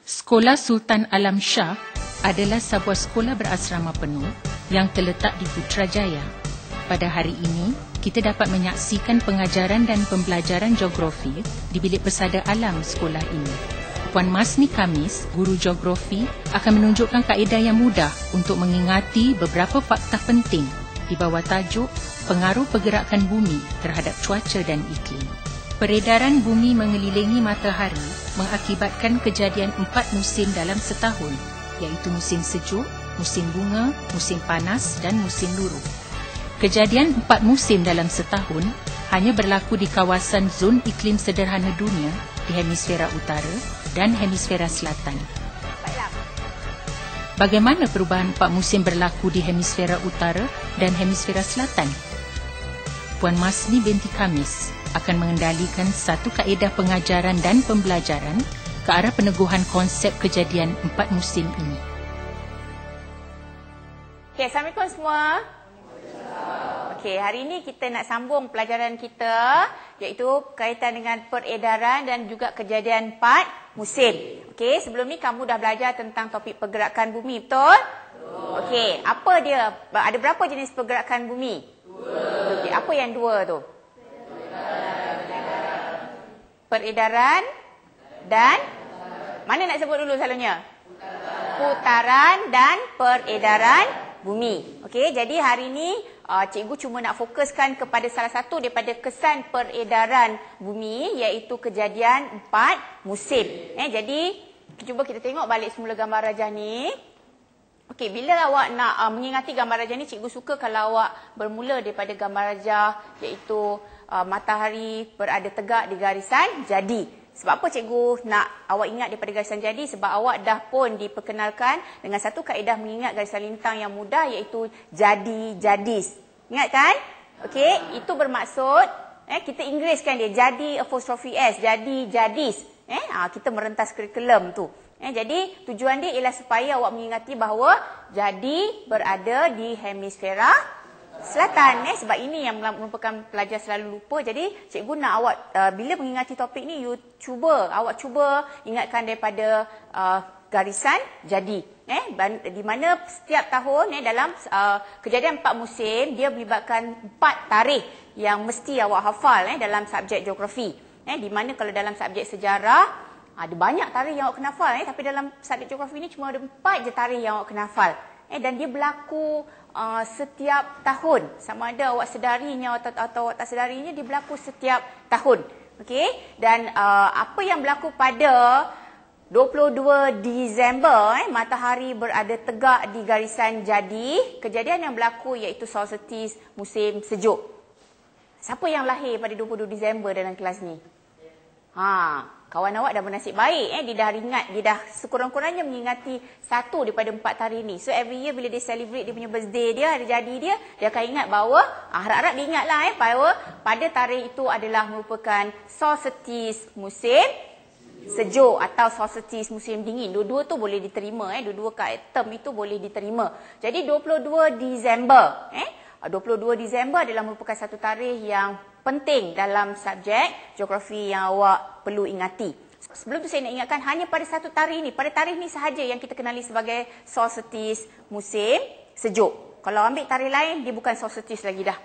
Sekolah Sultan Alam Shah adalah sebuah sekolah berasrama penuh yang terletak di Putrajaya. Pada hari ini, kita dapat menyaksikan pengajaran dan pembelajaran geografi di bilik persada alam sekolah ini. Puan Masni Kamis, guru geografi, akan menunjukkan kaedah yang mudah untuk mengingati beberapa fakta penting di bawah tajuk pengaruh pergerakan bumi terhadap cuaca dan iklim. Peredaran bumi mengelilingi matahari mengakibatkan kejadian 4 musim dalam setahun, iaitu musim sejuk, musim bunga, musim panas dan musim luruh. Kejadian 4 musim dalam setahun hanya berlaku di kawasan zon iklim sederhana dunia di hemisfera utara dan hemisfera selatan. Bagaimana perubahan 4 musim berlaku di hemisfera utara dan hemisfera selatan? Puan Masni binti Kamis akan mengendalikan satu kaedah pengajaran dan pembelajaran ke arah peneguhan konsep kejadian 4 musim ini. Okay, Assalamualaikum semua. Okey, hari ini kita nak sambung pelajaran kita, iaitu kaitan dengan peredaran dan juga kejadian 4 musim. Okey, sebelum ni kamu dah belajar tentang topik pergerakan bumi, betul? Okey, apa dia? Ada berapa jenis pergerakan bumi? 2. Okay, apa yang 2 tu? Peredaran dan mana nak sebut dulu selalunya? Putaran dan peredaran bumi. Okey, jadi hari ini cikgu cuma nak fokuskan kepada salah satu daripada kesan peredaran bumi, iaitu kejadian 4 musim. Jadi cuba kita tengok balik semula gambar rajah ni. Okey, bila awak nak mengingati gambar rajah ni, cikgu suka kalau awak bermula daripada gambar rajah, iaitu matahari berada tegak di garisan jadi. Sebab apa cikgu nak awak ingat daripada garisan jadi? Sebab awak dah pun diperkenalkan dengan satu kaedah mengingat garisan lintang yang mudah, iaitu jadi-jadis. Ingat kan? Okey, itu bermaksud kita Inggeriskan dia, jadi apostrophe S, jadi-jadis. Kita merentas kurikulum tu. Jadi tujuan dia ialah supaya awak mengingati bahawa jadi berada di hemisfera selatan. Sebab ini yang merupakan pelajar selalu lupa. Jadi cikgu nak awak bila mengingati topik ni, awak cuba ingatkan daripada garisan jadi. Di mana setiap tahun dalam kejadian 4 musim, dia melibatkan 4 tarikh yang mesti awak hafal dalam subjek geografi. Di mana kalau dalam subjek sejarah ada banyak tarikh yang awak kena hafal, tapi dalam subjek geografi ni cuma ada 4 je tarikh yang awak kena hafal. Dan dia berlaku setiap tahun. Sama ada awak sedarinya atau awak tak sedarinya, dia berlaku setiap tahun. Okey? Dan apa yang berlaku pada 22 Disember, matahari berada tegak di garisan jadi, kejadian yang berlaku iaitu solstice musim sejuk. Siapa yang lahir pada 22 Disember dalam kelas ni? Kawan awak dah bernasib baik. Dia dah ingat, dia dah sekurang-kurangnya mengingati satu daripada 4 tarikh ni. So every year bila dia celebrate dia punya birthday dia, hari jadi dia akan ingat bahawa, harap-harap dia ingatlah bahawa pada tarikh itu adalah merupakan solstice musim sejuk atau solstice musim dingin. Dua-dua tu boleh diterima. Dua-dua term itu boleh diterima. Jadi 22 Disember. 22 Disember adalah merupakan satu tarikh yang penting dalam subjek geografi yang awak perlu ingati. Sebelum tu saya nak ingatkan, hanya pada satu tarikh ni, pada tarikh ni sahaja yang kita kenali sebagai solstice musim sejuk. Kalau ambil tarikh lain, dia bukan solstice lagi dah.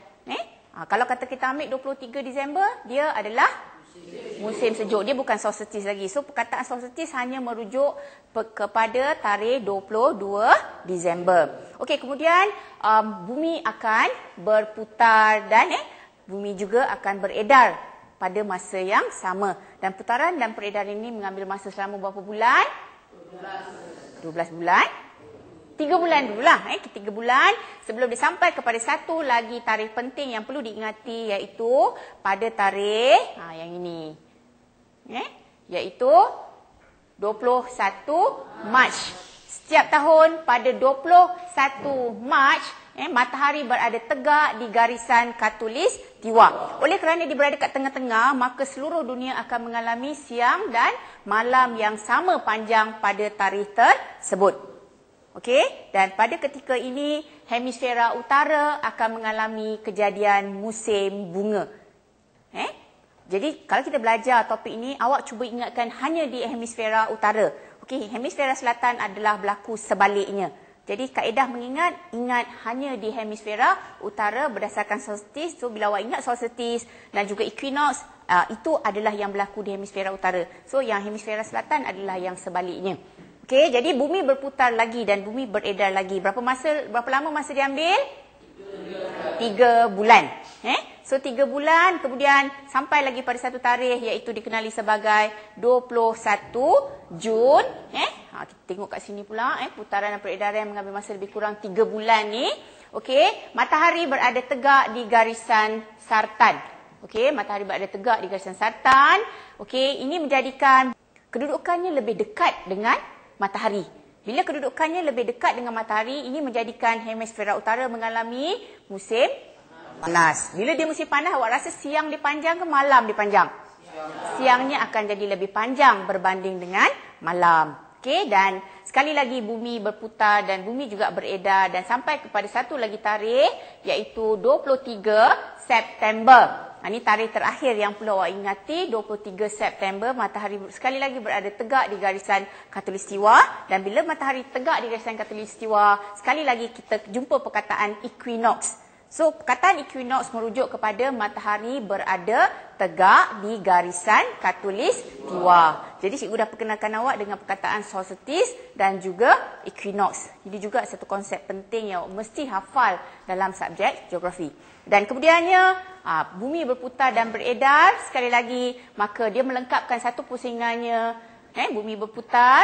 Kalau kata kita ambil 23 Disember, dia adalah musim sejuk. Dia bukan solstice lagi. So perkataan solstice hanya merujuk kepada tarikh 22 Disember. Okey, kemudian bumi akan berputar dan bumi juga akan beredar pada masa yang sama. Dan putaran dan peredaran ini mengambil masa selama berapa bulan? 12 bulan. 3 bulan dululah. 3 bulan sebelum dia sampai kepada satu lagi tarikh penting yang perlu diingati, iaitu pada tarikh yang ini. Iaitu 21 Mac. Setiap tahun pada 21 Mac, matahari berada tegak di garisan khatulistiwa. Oleh kerana dia berada kat tengah-tengah, maka seluruh dunia akan mengalami siang dan malam yang sama panjang pada tarikh tersebut. Okey, dan pada ketika ini hemisfera utara akan mengalami kejadian musim bunga. Jadi kalau kita belajar topik ini, awak cuba ingatkan hanya di hemisfera utara. Okey, hemisfera selatan adalah berlaku sebaliknya. Jadi kaedah mengingat, ingat hanya di hemisfera utara berdasarkan solstice. So bila awak ingat solstice dan juga equinox, itu adalah yang berlaku di hemisfera utara. So yang hemisfera selatan adalah yang sebaliknya. Okey, jadi bumi berputar lagi dan bumi beredar lagi. Berapa lama masa diambil? 3 bulan. So 3 bulan, kemudian sampai lagi pada satu tarikh iaitu dikenali sebagai 21 Jun. Kita tengok kat sini pula, putaran dan peredaran mengambil masa lebih kurang 3 bulan ni. Okey, matahari berada tegak di garisan sartan. Okey, matahari berada tegak di garisan sartan. Okey, ini menjadikan kedudukannya lebih dekat dengan matahari. Bila kedudukannya lebih dekat dengan matahari, ini menjadikan hemisfera utara mengalami musim panas. Bila dia musim panas, awak rasa siang dia panjang ke malam dia panjang? Siangnya akan jadi lebih panjang berbanding dengan malam. Okey, dan sekali lagi bumi berputar dan bumi juga beredar dan sampai kepada satu lagi tarikh iaitu 23 September. Ini tarikh terakhir yang perlu awak ingati, 23 September matahari sekali lagi berada tegak di garisan khatulistiwa, dan bila matahari tegak di garisan khatulistiwa, sekali lagi kita jumpa perkataan equinox. So, perkataan equinox merujuk kepada matahari berada tegak di garisan khatulistiwa. Jadi, cikgu dah perkenalkan awak dengan perkataan solstice dan juga equinox. Jadi juga satu konsep penting yang awak mesti hafal dalam subjek geografi. Dan kemudiannya, bumi berputar dan beredar, sekali lagi, maka dia melengkapkan satu pusingannya. Bumi berputar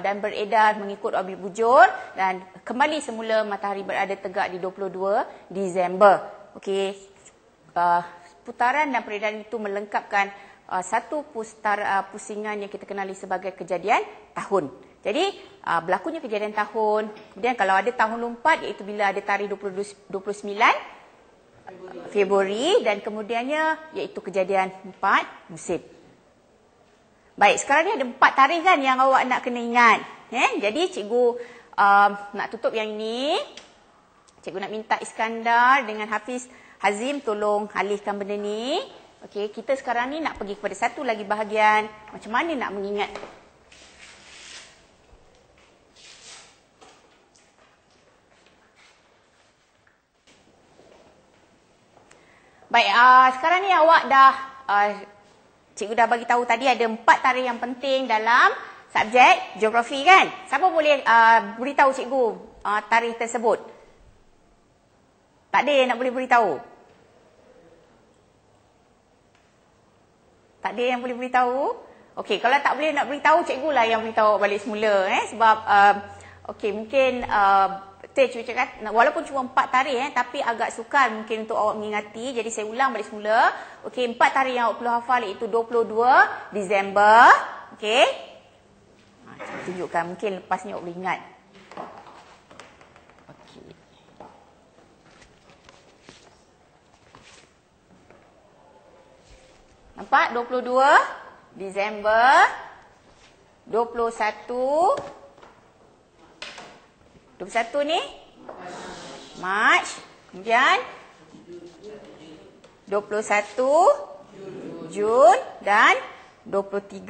dan beredar mengikut orbit bujur dan kembali semula matahari berada tegak di 22 Disember. Okey, putaran dan peredaran itu melengkapkan satu pusingan yang kita kenali sebagai kejadian tahun. Jadi berlakunya kejadian tahun. Kemudian kalau ada tahun lompat iaitu bila ada tarikh 29 Februari dan kemudiannya iaitu kejadian 4 musim. Baik, sekarang ni ada 4 tarikh kan yang awak nak kena ingat. Jadi cikgu nak tutup yang ini. Cikgu nak minta Iskandar dengan Hafiz Hazim tolong alihkan benda ni. Okey, kita sekarang ni nak pergi kepada satu lagi bahagian. Macam mana nak mengingat? Baik, sekarang ni awak dah cikgu dah bagi tahu tadi ada 4 tarikh yang penting dalam subjek geografi kan? Siapa boleh beritahu cikgu tarikh tersebut? Tak ada yang nak boleh beritahu? Tak ada yang boleh beritahu? Okey, kalau tak boleh nak beritahu, cikgu lah yang beritahu balik semula. Sebab, okey, mungkin cikgu cakap, walaupun cuma 4 tarikh tapi agak sukar mungkin untuk awak mengingati. Jadi saya ulang balik semula. Okey, 4 tarikh yang awak perlu hafal iaitu 22 Disember. Okey. Saya tunjukkan, mungkin lepas ni awak boleh ingat. Okey. Nampak? 22 Disember. 21 ni Mac. Kemudian 21 Jun dan 23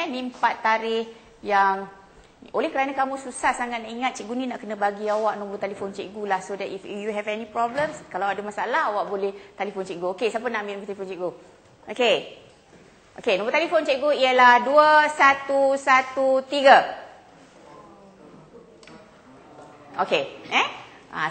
ni 4 tarikh yang oleh kerana kamu susah sangat nak ingat, cikgu ni nak kena bagi awak nombor telefon cikgu lah, so that if you have any problems, kalau ada masalah awak boleh telefon cikgu. Okey, siapa nak ambil nombor telefon cikgu? Okey. Okey, nombor telefon cikgu ialah 2113. Okey,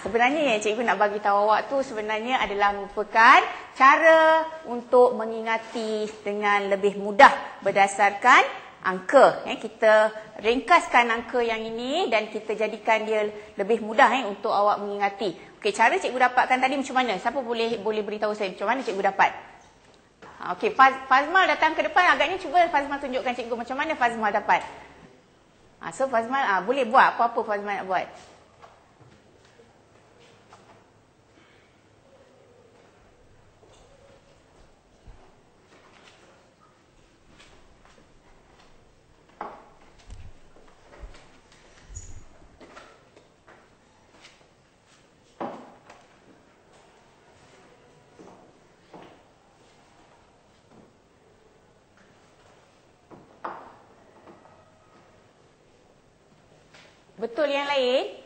sebenarnya yang cikgu nak bagi tahu awak tu sebenarnya adalah merupakan cara untuk mengingati dengan lebih mudah berdasarkan angka. Kita ringkaskan angka yang ini dan kita jadikan dia lebih mudah untuk awak mengingati. Okey, cara cikgu dapatkan tadi macam mana? Siapa boleh beritahu saya macam mana cikgu dapat? Okey, Fazmal datang ke depan. Agaknya cuba Fazmal tunjukkan cikgu macam mana Fazmal dapat. So Fazmal boleh buat apa-apa Fazmal nak buat. Betul yang lain?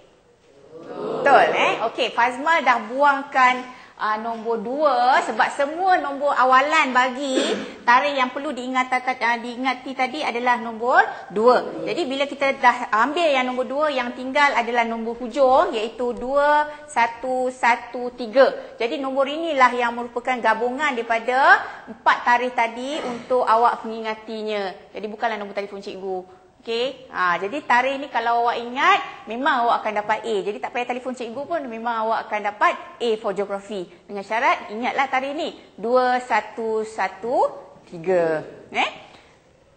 Betul. Okey, Fazmal dah buangkan nombor 2 sebab semua nombor awalan bagi tarikh yang perlu diingati tadi adalah nombor 2. Jadi bila kita dah ambil yang nombor 2, yang tinggal adalah nombor hujung iaitu 2113. Jadi nombor inilah yang merupakan gabungan daripada 4 tarikh tadi untuk awak mengingatinya. Jadi bukanlah nombor telefon cikgu. Okey, jadi tarikh ni kalau awak ingat, memang awak akan dapat A. Jadi tak payah telefon cikgu pun, memang awak akan dapat A for geography. Dengan syarat, ingatlah tarikh ni, 2113.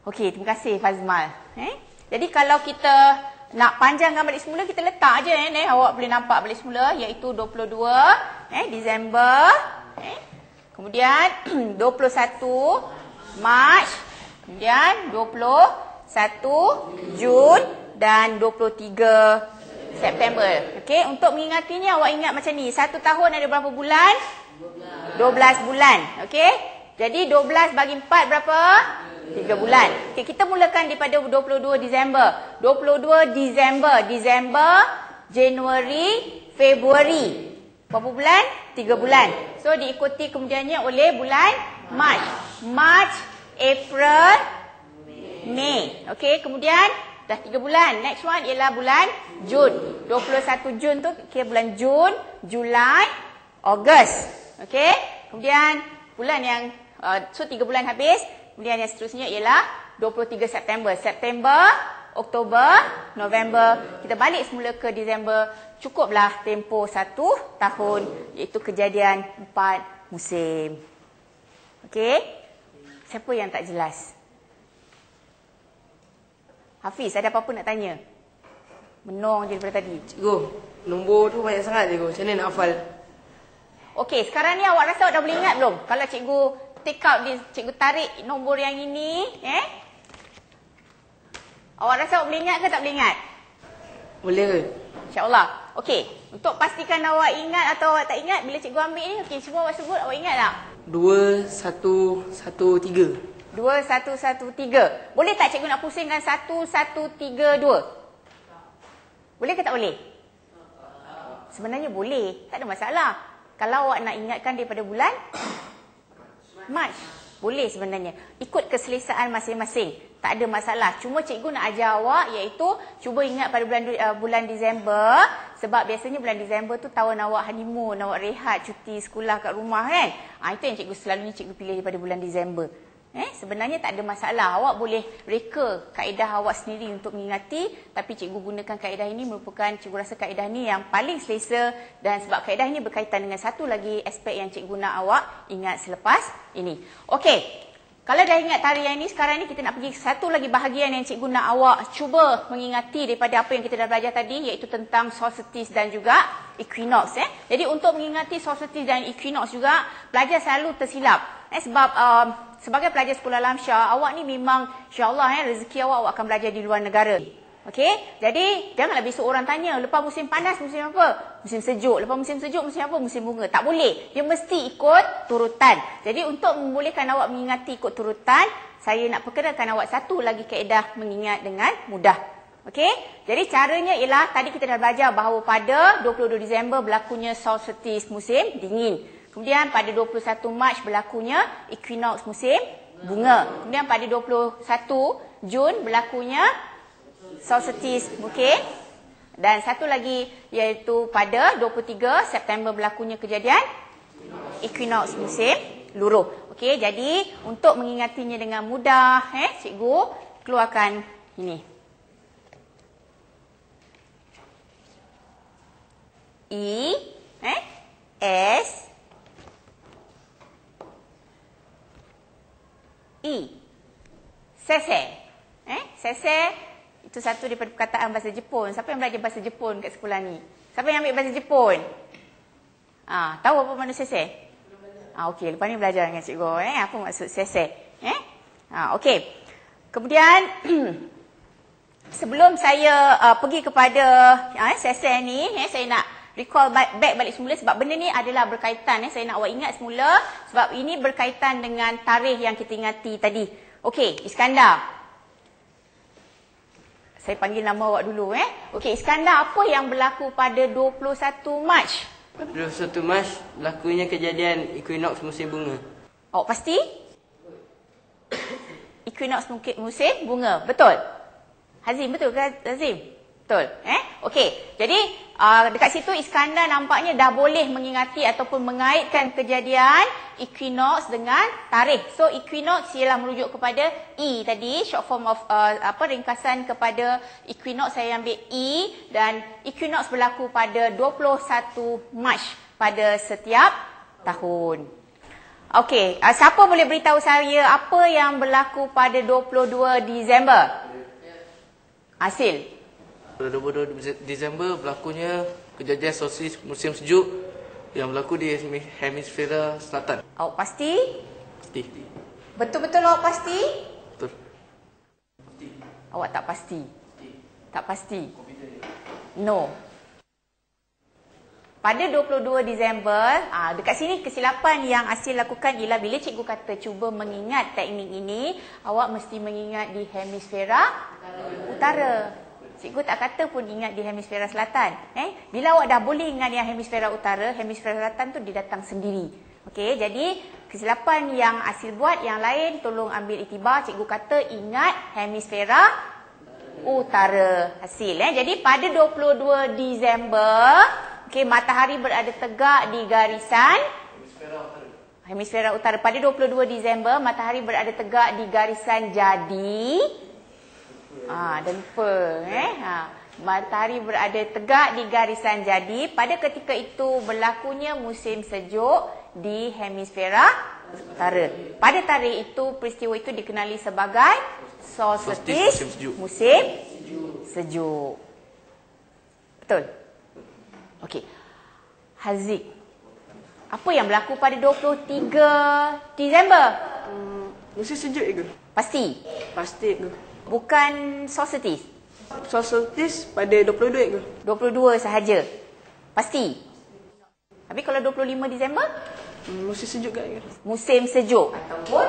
Okey, terima kasih Fazmal. Jadi kalau kita nak panjangkan balik semula, kita letak je. Awak boleh nampak balik semula, iaitu 22 Disember. Kemudian 21 Mac. Kemudian 1 Jun dan 23 September. Okey, untuk mengingatinya awak ingat macam ni. 1 tahun ada berapa bulan? 12 bulan. Okey? Jadi 12 bagi 4 berapa? 3 bulan. Okey, kita mulakan daripada 22 Disember. 22 Disember, Januari, Februari. Berapa bulan? 3 bulan. So diikuti kemudiannya oleh bulan March, April, Mei. Okey, kemudian dah 3 bulan. Next one ialah bulan Jun. 21 Jun tu kira bulan Jun, Julai, Ogos. Okey? Kemudian bulan yang so 3 bulan habis. Kemudian yang seterusnya ialah 23 September. September, Oktober, November. Kita balik semula ke Disember. Cukuplah tempoh 1 tahun iaitu kejadian 4 musim. Okey? Siapa yang tak jelas? Hafiz, ada apa-apa nak tanya? Menong je daripada tadi. Cikgu, nombor tu banyak sangat cikgu. Macam mana nak hafal? Okey, sekarang ni awak rasa awak dah boleh ingat belum? Kalau cikgu take out, cikgu tarik nombor yang ini, awak rasa awak boleh ingat ke tak boleh ingat? Boleh ke? InsyaAllah. Okey, untuk pastikan awak ingat atau awak tak ingat, bila cikgu ambil ni, okey, semua awak sebut, awak ingat tak? 2113. 2113. Boleh tak cikgu nak pusingkan 1132? Boleh ke tak boleh? Sebenarnya boleh. Tak ada masalah. Kalau awak nak ingatkan daripada bulan Mac, boleh sebenarnya. Ikut keselesaan masing-masing. Tak ada masalah. Cuma cikgu nak ajar awak iaitu cuba ingat pada bulan Disember. Sebab biasanya bulan Disember tu tahun awak honeymoon, awak rehat, cuti sekolah kat rumah kan. Itu yang cikgu selalunya cikgu pilih daripada bulan Disember. Sebenarnya tak ada masalah. Awak boleh reka kaedah awak sendiri untuk mengingati. Tapi cikgu gunakan kaedah ini merupakan, cikgu rasa kaedah ini yang paling selesa. Dan sebab kaedah ini berkaitan dengan satu lagi aspek yang cikgu nak awak ingat selepas ini. Okey. Kalau dah ingat tarikh yang ini, sekarang ni kita nak pergi satu lagi bahagian yang cikgu nak awak cuba mengingati daripada apa yang kita dah belajar tadi, iaitu tentang solstice dan juga equinox. Jadi untuk mengingati solstice dan equinox juga, pelajar selalu tersilap. Sebab sebagai pelajar sekolah Alam Syah, awak ni memang insya-Allah rezeki awak akan belajar di luar negara. Okey? Jadi janganlah besok orang tanya, lepas musim panas musim apa? Musim sejuk. Lepas musim sejuk musim apa? Musim bunga. Tak boleh. Dia mesti ikut turutan. Jadi untuk membolehkan awak mengingati ikut turutan, saya nak perkenalkan awak satu lagi kaedah mengingat dengan mudah. Okey? Jadi caranya ialah tadi kita dah belajar bahawa pada 22 Disember berlakunya solstice musim dingin. Kemudian pada 21 Mac berlakunya equinox musim bunga. Kemudian pada 21 Jun berlakunya solstice, okey? Dan satu lagi iaitu pada 23 September berlakunya kejadian equinox musim luruh. Okey, jadi untuk mengingatinya dengan mudah, cikgu keluarkan ini. S Sese. Sese itu satu daripada perkataan bahasa Jepun. Siapa yang belajar bahasa Jepun kat sekolah ni? Siapa yang ambil bahasa Jepun? Tahu apa makna sese? Okey, lepas ni belajar dengan cikgu. Apa maksud sese? Okey. Kemudian sebelum saya pergi kepada sese ni, saya nak recall back balik semula sebab benda ni adalah berkaitan. Saya nak awak ingat semula sebab ini berkaitan dengan tarikh yang kita ingati tadi. Okey, Iskandar. Saya panggil nama awak dulu. Okey, Iskandar, apa yang berlaku pada 21 Mac? Pada 21 Mac, berlakunya kejadian equinox musim bunga. Awak pasti? Equinox musim bunga. Betul? Hazim, betul ke Hazim? Betul. Okey. Jadi dekat situ Iskandar nampaknya dah boleh mengingati ataupun mengaitkan kejadian equinox dengan tarikh. So equinox ialah merujuk kepada E tadi, short form of ringkasan kepada equinox, saya ambil E, dan equinox berlaku pada 21 Mac pada setiap tahun. Okey, siapa boleh beritahu saya apa yang berlaku pada 22 Disember? Hasil. Pada 22 Disember berlakunya kejadian solstice musim sejuk yang berlaku di hemisfera selatan. Awak pasti? Pasti. Betul-betul awak pasti? Betul. Awak tak pasti? Tak pasti? No. Pada 22 Disember, dekat sini kesilapan yang Asil lakukan ialah bila cikgu kata cuba mengingat teknik ini, awak mesti mengingat di hemisfera utara. Cikgu tak kata pun ingat di hemisfera selatan. Bila awak dah boleh ingat yang hemisfera utara, hemisfera selatan tu dia datang sendiri. Okey, jadi kesilapan yang Asil buat yang lain tolong ambil iktibar. Cikgu kata ingat hemisfera utara. Hasil. Jadi pada 22 Disember, okey, matahari berada tegak di garisan hemisfera utara. Pada 22 Disember, matahari berada tegak di garisan jadi. Dah lupa. Matahari berada tegak di garisan jadi. Pada ketika itu berlakunya musim sejuk di hemisfera utara. Pada tarikh itu, peristiwa itu dikenali sebagai solstice musim sejuk. Betul? Okey. Haziq, apa yang berlaku pada 23 Disember? Musim sejuk ke? Pasti? Pasti ke? Bukan solstice? Solstice pada 22 ke? 22 sahaja? Pasti? Tapi kalau 25 Disember? Musim sejuk ke? Musim sejuk. Ataupun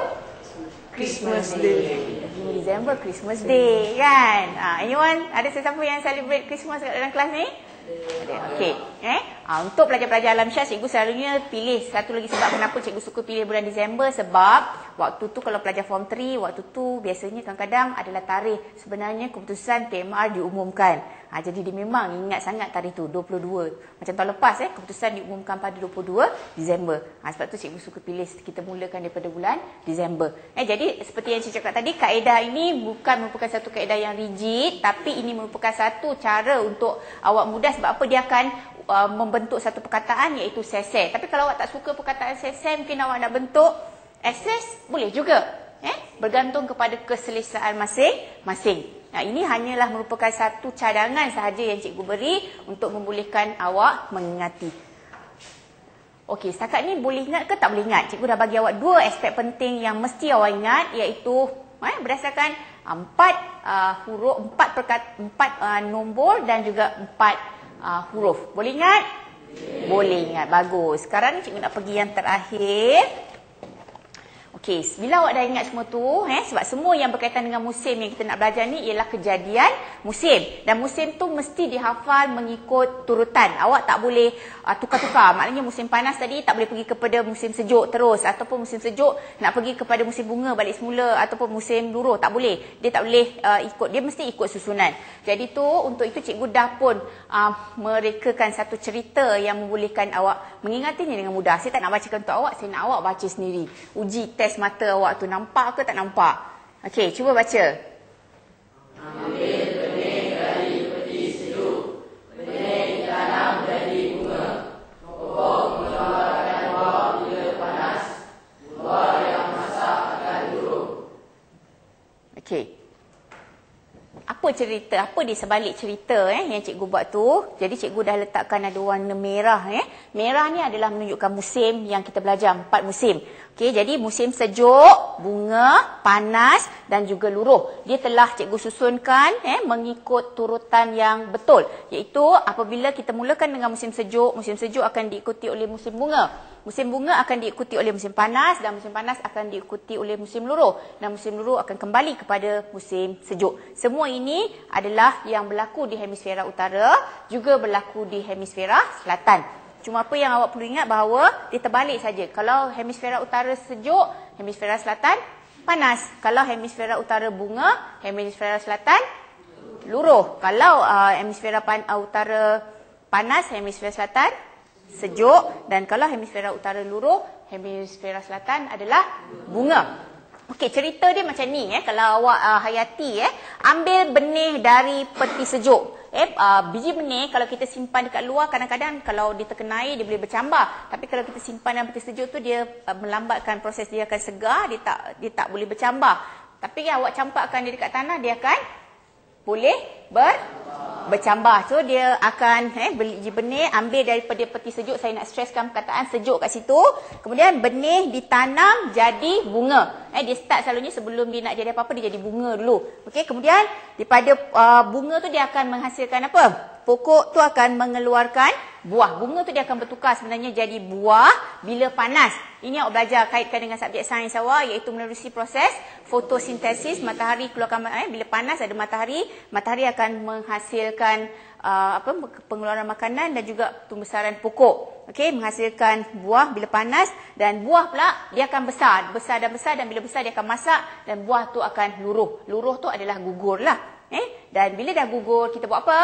Christmas Day. 25 Disember, Christmas Day kan? Anyone? Ada sesiapa yang celebrate Christmas kat dalam kelas ni? Okey. Untuk pelajar-pelajar alam syah, cikgu selalunya pilih satu lagi sebab kenapa cikgu suka pilih bulan Disember, sebab waktu tu kalau pelajar form 3, waktu tu biasanya kadang-kadang adalah tarikh sebenarnya keputusan PMR diumumkan. Jadi dia memang ingat sangat tarikh tu, 22. Macam tahun lepas keputusan diumumkan pada 22 Disember. Sebab tu cikgu suka pilih kita mulakan daripada bulan Disember. Jadi seperti yang cikgu cakap tadi, kaedah ini bukan merupakan satu kaedah yang rigid, tapi ini merupakan satu cara untuk awak mudah. Sebab apa? Dia akan membentuk satu perkataan, iaitu seseh. Tapi kalau awak tak suka perkataan seseh, mungkin awak nak bentuk SS, boleh juga. Bergantung kepada keselesaan masing-masing. Ini hanyalah merupakan satu cadangan sahaja yang cikgu beri untuk membolehkan awak mengingati. Okey, setakat ni boleh ingat ke tak boleh ingat? Cikgu dah bagi awak dua aspek penting yang mesti awak ingat, iaitu berdasarkan 4 huruf, 4 nombor dan juga 4 huruf. Boleh ingat? Boleh ingat. Bagus. Sekarang ni cikgu nak pergi yang terakhir. Okey, bila awak dah ingat semua tu, sebab semua yang berkaitan dengan musim yang kita nak belajar ni ialah kejadian musim. Dan musim tu mesti dihafal mengikut turutan. Awak tak boleh tukar-tukar. Maknanya musim panas tadi tak boleh pergi kepada musim sejuk terus. Ataupun musim sejuk nak pergi kepada musim bunga balik semula. Ataupun musim luruh. Tak boleh. Dia tak boleh ikut. Dia mesti ikut susunan. Jadi tu, untuk itu cikgu dah pun merekakan satu cerita yang membolehkan awak mengingatinya dengan mudah. Saya tak nak bacakan untuk awak. Saya nak awak baca sendiri. Uji tes mata awak tu, nampak ke tak nampak? Okey, cuba baca. Ambil benih dari peti sejuk, benih ditanam jadi bunga, pokok mengeluarkan buah bila panas, buah yang masak akan luruh. Okey. Apa cerita, apa di sebalik cerita yang cikgu buat tu? Jadi cikgu dah letakkan ada warna merah. Merah ni adalah menunjukkan musim yang kita belajar, 4 musim. Okey, jadi musim sejuk, bunga, panas dan juga luruh. Dia telah cikgu susunkan mengikut turutan yang betul. Iaitu apabila kita mulakan dengan musim sejuk akan diikuti oleh musim bunga. Musim bunga akan diikuti oleh musim panas dan musim panas akan diikuti oleh musim luruh. Dan musim luruh akan kembali kepada musim sejuk. Semua ini adalah yang berlaku di hemisfera utara, juga berlaku di hemisfera selatan. Cuma apa yang awak perlu ingat bahawa dia terbalik saja. Kalau hemisfera utara sejuk, hemisfera selatan panas. Kalau hemisfera utara bunga, hemisfera selatan luruh. Kalau hemisfera utara panas, hemisfera selatan sejuk. Dan kalau hemisfera utara luruh, hemisfera selatan adalah bunga. Okey, cerita dia macam ni. Kalau awak hayati, ambil benih dari peti sejuk. Biji benih kalau kita simpan dekat luar, kadang-kadang kalau dia terkena air dia boleh bercambah. Tapi kalau kita simpan dalam peti sejuk tu, dia melambatkan proses, dia akan segar, dia tak boleh bercambah. Tapi awak campakkan dia dekat tanah, dia akan boleh bercambah. So dia akan biji benih ambil daripada peti sejuk. Saya nak stresskan perkataan sejuk kat situ. Kemudian benih ditanam jadi bunga. Dia start selalunya sebelum dia nak jadi apa-apa, dia jadi bunga dulu. Okey, kemudian daripada bunga tu dia akan menghasilkan apa? Pokok tu akan mengeluarkan buah. Bunga tu dia akan bertukar sebenarnya jadi buah bila panas. Ini awak belajar kaitkan dengan subjek sains awak, iaitu menerusi proses fotosintesis. Matahari keluarkan bila panas ada matahari, matahari akan menghasilkan pengeluaran makanan dan juga pembesaran pokok. Okey, menghasilkan buah bila panas, dan buah pula dia akan besar dan bila besar dia akan masak dan buah tu akan luruh. Luruh tu adalah gugur lah. Dan bila dah gugur kita buat apa?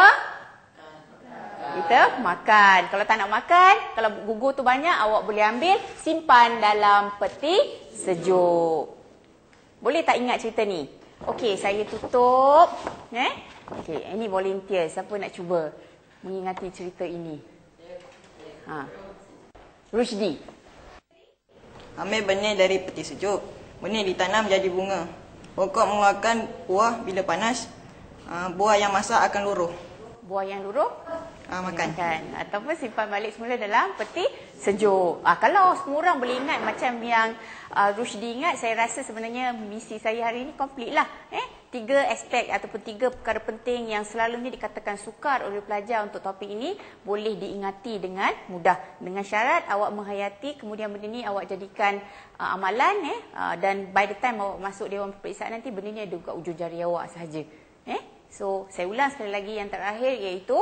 Kita makan. Kalau tak nak makan, kalau gugur tu banyak, awak boleh ambil, simpan dalam peti sejuk. Boleh tak ingat cerita ni? Okey, saya tutup. Okey, ini volunteer. Siapa nak cuba mengingati cerita ini? Rushdi. Ambil benih dari peti sejuk. Benih ditanam jadi bunga. Pokok mengeluarkan buah bila panas. Buah yang masak akan luruh. Buah yang luruh? Makan. Ataupun simpan balik semula dalam peti sejuk. Kalau semua orang boleh ingat macam yang Rushdi ingat, saya rasa sebenarnya misi saya hari ini komplit lah. 3 aspek ataupun 3 perkara penting yang selalunya dikatakan sukar oleh pelajar untuk topik ini boleh diingati dengan mudah. Dengan syarat awak menghayati, kemudian benda ni awak jadikan amalan, dan by the time awak masuk Dewan Peperiksaan nanti, benda ni ada kat ujung jari awak sahaja. So, saya ulang sekali lagi yang terakhir, iaitu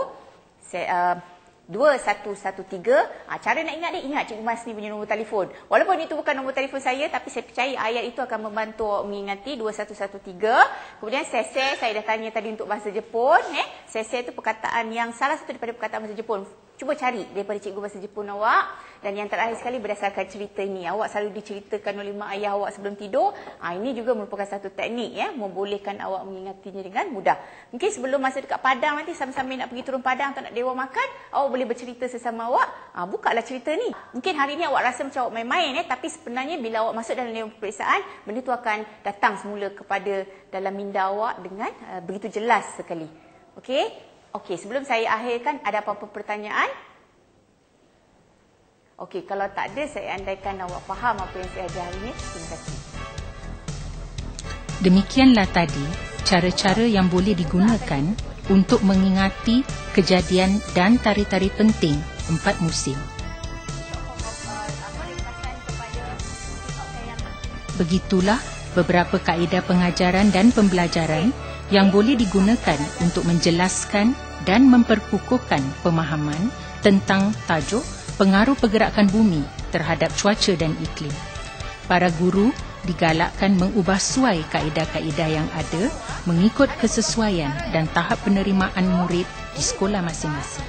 2113. Cara nak ingat dia, ingat Cikgu Mas ni punya nombor telefon. Walaupun itu bukan nombor telefon saya, tapi saya percaya ayat itu akan membantu awak mengingati. 2113. Kemudian sese, saya dah tanya tadi untuk bahasa Jepun. Sese itu perkataan yang salah satu daripada perkataan bahasa Jepun. Cuba cari daripada cikgu bahasa Jepun awak. Dan yang terakhir sekali, berdasarkan cerita ini, awak selalu diceritakan oleh mak ayah awak sebelum tidur. Ini juga merupakan satu teknik membolehkan awak mengingatinya dengan mudah. Mungkin sebelum masa dekat Padang nanti, sama-sama nak pergi turun Padang atau nak dewan makan, awak boleh bercerita sesama awak. Bukalah cerita ni. Mungkin hari ni awak rasa macam awak main-main, tapi sebenarnya bila awak masuk dalam dewan peperiksaan, benda tu akan datang semula kepada dalam minda awak dengan begitu jelas sekali. Okey, sebelum saya akhirkan, ada apa-apa pertanyaan? Okey, kalau tak ada, saya andaikan awak faham apa yang saya ajar hari ini. Terima kasih. Demikianlah tadi cara-cara yang boleh digunakan untuk mengingati kejadian dan tari-tari penting 4 musim. Begitulah beberapa kaedah pengajaran dan pembelajaran yang boleh digunakan untuk menjelaskan dan memperkukuhkan pemahaman tentang tajuk pengaruh pergerakan bumi terhadap cuaca dan iklim. Para guru digalakkan mengubah suai kaedah-kaedah yang ada mengikut kesesuaian dan tahap penerimaan murid di sekolah masing-masing.